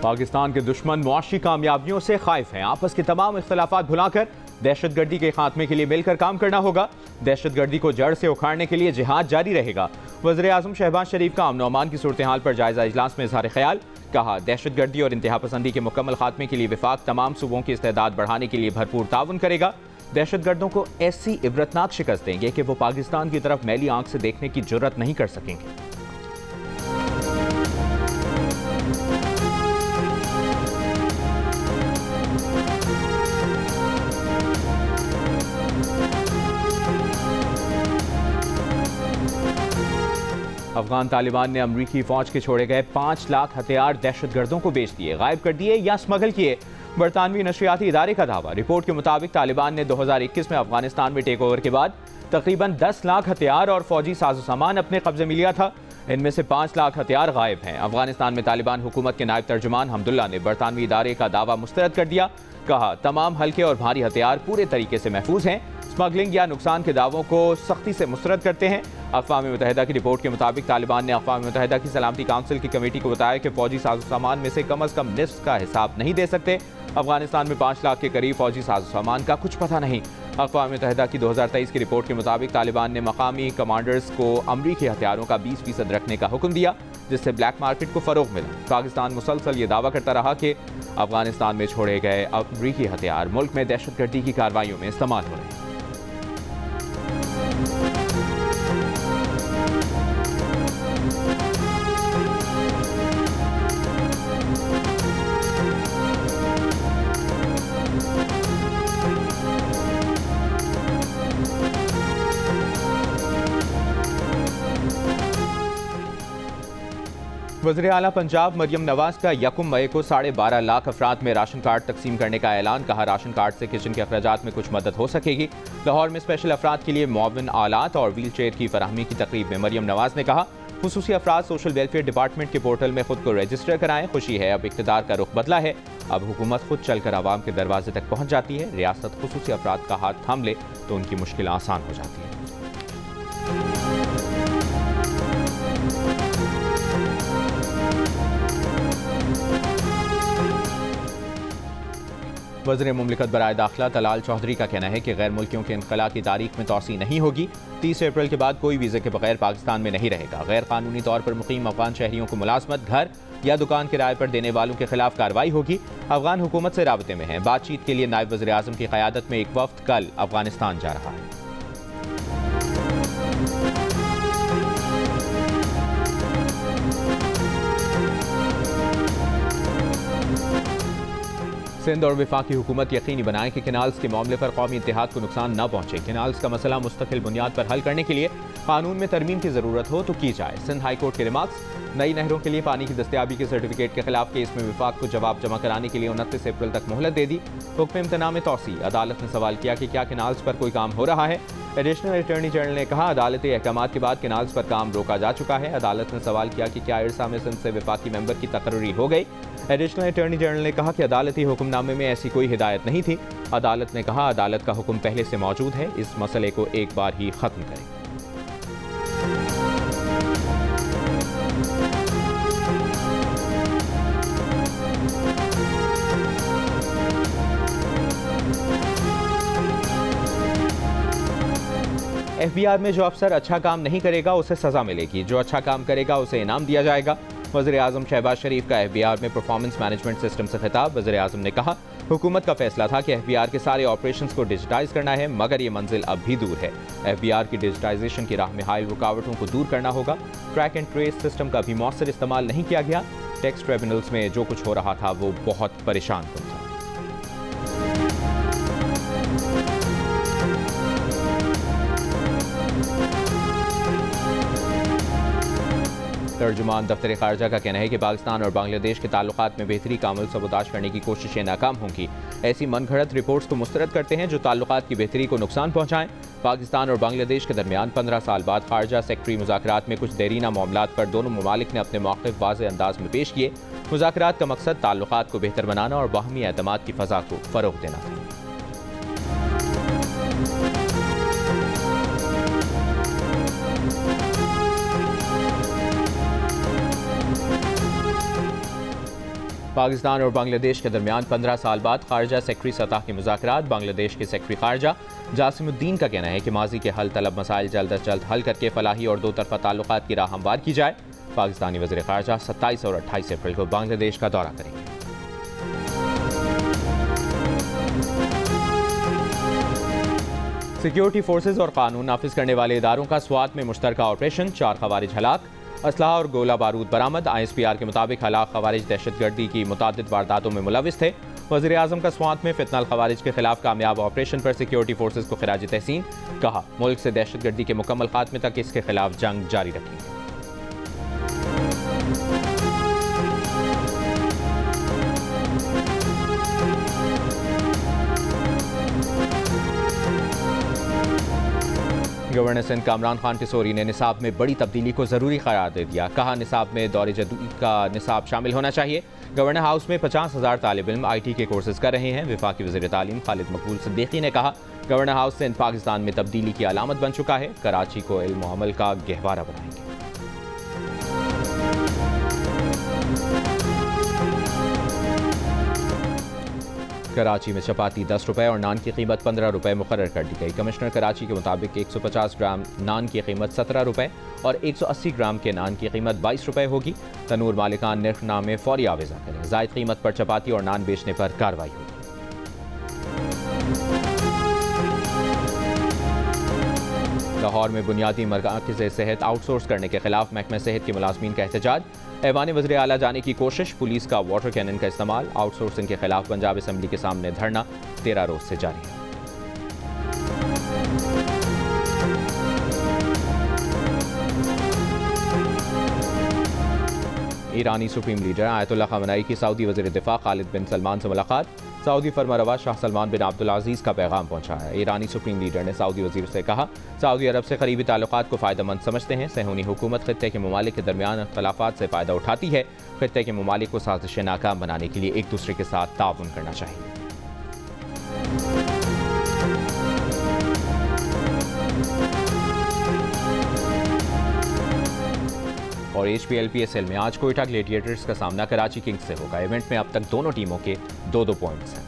पाकिस्तान के दुश्मन मुआशी कामयाबियों से खाइफ हैं। आपस के तमाम इख्तलाफात भुलाकर दहशतगर्दी के खात्मे के लिए मिलकर काम करना होगा। दहशतगर्दी को जड़ से उखाड़ने के लिए जिहाद जारी रहेगा। वज़ीर आज़म शहबाज शरीफ का अमन अमान की सूरत हाल पर जायजा इजलास में इज़हार ख्याल। कहा, दहशतगर्दी और इंतहा पसंदी के मुकम्मल खात्मे के लिए विफाक तमाम सूबों की इस्तेदाद बढ़ाने के लिए भरपूर ताउन करेगा। दहशतगर्दों को ऐसी इबरतनाक शिकस्त देंगे कि वो पाकिस्तान की तरफ मैली आंख से देखने की जुर्रत नहीं कर सकेंगे। अफगान तालिबान ने अमरीकी फौज के छोड़े गए 5 लाख हथियार दहशतगर्दों को बेच दिए, गायब कर दिए या स्मगल किए। बरतानवी नशरियाती इदारे का दावा। रिपोर्ट के मुताबिक तालिबान ने 2021 में अफगानिस्तान में टेक ओवर के बाद तकरीबन 10 लाख हथियार और फौजी साजो सामान अपने कब्जे में लिया था। इनमें से 5 लाख हथियार गायब हैं। अफगानिस्तान में तालिबान हुकूमत के नायब तर्जुमान हमदुल्ला ने बरतानवी इदारे का दावा मुस्तरद कर दिया। कहा, तमाम हल्के और भारी हथियार पूरे तरीके से महफूज हैं। स्मगलिंग या नुकसान के दावों को सख्ती से मुस्तरद करते हैं। अक़वाम मुत्तहिदा की रिपोर्ट के मुताबिक तालिबान ने अक़वाम मुत्तहिदा की सलामती काउंसिल की कमेटी को बताया कि फौजी साजो सामान में से कम निस्फ का हिसाब नहीं दे सकते। अफगानिस्तान में 5 लाख के करीब फौजी साजो सामान का कुछ पता नहीं। अक़वाम मुत्तहिदा की 2023 की रिपोर्ट के मुताबिक तालिबान ने मकामी कमांडर्स को अमरीकी हथियारों का 20% रखने का हुक्म दिया, जिससे ब्लैक मार्केट को फ़रोग मिला। पाकिस्तान मुसलसल ये दावा करता रहा कि अफगानिस्तान में छोड़े गए अमरीकी हथियार मुल्क में दहशतगर्दी की कार्रवाइयों में इस्तेमाल हो रहे हैं। वज़ीर आला पंजाब मरियम नवाज का यकुम मई को 12.5 लाख अफराद में राशन कार्ड तकसीम करने का ऐलान। कहा, राशन कार्ड से किचन के अखराजात में कुछ मदद हो सकेगी। लाहौर में स्पेशल अफराद के लिए मुआविन आलात और व्हील चेयर की फराहमी की तकरीब में मरियम नवाज ने कहा, खुसूसी अफराद सोशल वेलफेयर डिपार्टमेंट के पोर्टल में खुद को रजिस्टर कराएं। खुशी है, अब इक़्तिदार का रुख बदला है। अब हुकूमत खुद चलकर आवाम के दरवाजे तक पहुँच जाती है। रियासत खुसूसी अफराद का हाथ थाम ले तो उनकी मुश्किल आसान हो जाती है। वज़ीर मुमलिकत बराए दाखिला तलाल चौधरी का कहना है कि गैर मुल्कियों के इनक़ला की तारीख में तोसी नहीं होगी। 30 अप्रैल के बाद कोई वीज़े के बगैर पाकिस्तान में नहीं रहेगा। गैर कानूनी तौर पर मुकीम अफगान शहरियों को मुलाजमत, घर या दुकान किराए पर देने वालों के खिलाफ कार्रवाई होगी। अफगान हुकूमत से राबते में है। बातचीत के लिए नायब वज़ीर आज़म की क़यादत में एक वफ़द कल अफगानिस्तान जा रहा है। सिंध और वफाकी हुकूमत यकीनी बनाए कि केनाल्स के मामले पर कौमी इत्तेहाद को नुकसान न पहुंचे। केनाल्स का मसला मुस्तकिल बुनियाद पर हल करने के लिए कानून में तरमीम की जरूरत हो तो की जाए। सिंध हाई कोर्ट के रिमार्क्स। नई नहरों के लिए पानी की दस्तयाबी के सर्टिफिकेट के खिलाफ केस में विफाक को जवाब जमा कराने के लिए 29 अप्रैल तक मोहलत दे दी। हुक्म इम्तना में तौसी। अदालत ने सवाल किया कि क्या केनाल्स पर कोई काम हो रहा है। एडिशनल अटॉर्नी जनरल ने कहा, अदालती अहकामात के बाद केनाल्स पर काम रोका जा चुका है। अदालत ने सवाल किया कि क्या इरसा में सिंध से वफाकी मेंबर की तकर्री हो गई। एडिशनल अटॉर्नी जनरल ने कहा कि अदालती हुक्मनामे में ऐसी कोई हिदायत नहीं थी। अदालत ने कहा, अदालत का हुक्म पहले से मौजूद है, इस मसले को एक बार ही खत्म करें। FBI में जो अफसर अच्छा काम नहीं करेगा उसे सजा मिलेगी, जो अच्छा काम करेगा उसे इनाम दिया जाएगा। वज़ीर आज़म शहबाज शरीफ का FBI में परफॉर्मेंस मैनेजमेंट सिस्टम से खिताब। वज़ीर आज़म ने कहा, हुकूमत का फैसला था कि FBI के सारे ऑपरेशंस को डिजिटाइज करना है, मगर ये मंजिल अब भी दूर है। FBI की डिजिटाइजेशन की राह में हाइल रुकावटों को दूर करना होगा। ट्रैक एंड ट्रेस सिस्टम का भी मौसर इस्तेमाल नहीं किया गया। टैक्स ट्रिब्यूनल्स में जो कुछ हो रहा था वो बहुत परेशान कुन था। तर्जुमान दफ्तर खारजा का कहना है कि पाकिस्तान और बांग्लादेश के ताल्लुकात में बेहतरी का अमल सबूताज करने की कोशिशें नाकाम होंगी। ऐसी मनगढ़ंत रिपोर्ट्स को मुस्तरद करते हैं जो ताल्लुकात की बेहतरी को नुकसान पहुँचाएं। पाकिस्तान और बांग्लादेश के दरमियान 15 साल बाद खारजा सेक्रेटरी मुज़ाकरात में कुछ देरीना मामलात पर दोनों ममालिक ने अपने मौक़िफ़ वाज़ेह अंदाज में पेश किए। मुज़ाकरात का मकसद ताल्लुकात को बेहतर बनाना और बाहमी एतमाद की फ़ज़ा को फ़रोग़ देना था। पाकिस्तान और बांग्लादेश के दरमियान 15 साल बाद खारजा सेक्रेटरी सतह के मुज़ाकरात। बांग्लादेश के सेक्रेटरी खारजा जासिमुद्दीन का कहना है कि माजी के हल तलब मसाइल जल्द अज जल्द हल करके फलाही और दो तरफा ताल्लुकात की राह हमवार की जाए। पाकिस्तानी वज़ीर खारजा 27 और 28 अप्रैल को बांग्लादेश का दौरा करेंगे। सिक्योरिटी फोर्सेज और कानून नाफिज करने वाले इदारों का स्वात में मुश्तरका ऑपरेशन, 4 खवारिज हलाक, असलहा और गोला बारूद बरामद। ISPR के मुताबिक हलाक खवारिज दहशतगर्दी की मुतादिद वारदातों में मुलविस थे। वज़ीर आज़म का स्वात में फितनल खवारिज के खिलाफ कामयाब ऑपरेशन पर सिक्योरिटी फोर्सेज को खिराज तहसीन। कहा, मुल्क से दहशतगर्दी के मुकम्मल खात्मे तक इसके खिलाफ जंग जारी रखेंगे। गवर्नर सिंध कामरान खान टिसोरी ने निसाब में बड़ी तब्दीली को ज़रूरी करार दे दिया। कहा, निसाब में दौर जदीद का निसाब शामिल होना चाहिए। गवर्नर हाउस में 50,000 तालिब इल्म IT के कोर्सेज कर रहे हैं। वफाकी वज़ीर तालीम खालिद मकबूल सिद्दीकी ने कहा, गवर्नर हाउस सिंध पाकिस्तान में तब्दीली की अलामत बन चुका है। कराची को इल्म व अमल का गहवारा बनाएंगे। कराची में चपाती 10 रुपये और नान की कीमत 15 रुपये मुकर्रर कर दी गई। कमिश्नर कराची के मुताबिक 150 ग्राम नान की कीमत 17 रुपये और 180 ग्राम के नान की कीमत 22 रुपये होगी। तनूर मालिकान निर्खनामे फौरी आवेज़ा करें। ज़ायद कीमत पर चपाती और नान बेचने पर कार्रवाई होगी। लाहौर में बुनियादी मराकज़ सेहत आउटसोर्स करने के खिलाफ महकमा सेहत के मुलाजमीन का एहतजाज। ऐवान वज़ीर आला जाने की कोशिश, पुलिस का वाटर कैनन का इस्तेमाल। आउटसोर्सिंग के खिलाफ पंजाब असम्बली के सामने धरना 13 रोज से जारी है। ईरानी सुप्रीम लीडर आयतुल्लाह खamenei की सऊदी वज़ीर दिफा खालिद बिन सलमान से मुलाकात। सऊदी फरमारवा शाह सलमान बिन अब्दुल अजीज़ का पैगाम पहुंचाया। ईरानी सुप्रीम लीडर ने सऊदी वज़ीर से कहा, सऊदी अरब से करीबी ताल्लुकात को फ़ायदेमंद समझते हैं। सहूनी हुकूमत खित्ते के ममालिक के दरमियान इख्तलाफात से फ़ायदा उठाती है। खित्ते के ममालिक को साजिशें नाकाम बनाने के लिए एक दूसरे के साथ ताउन करना चाहिए। और HPL PSL में आज कोयटा ग्लेडिएटर्स का सामना कराची किंग्स से होगा। इवेंट में अब तक दोनों टीमों के 2-2 पॉइंट्स हैं।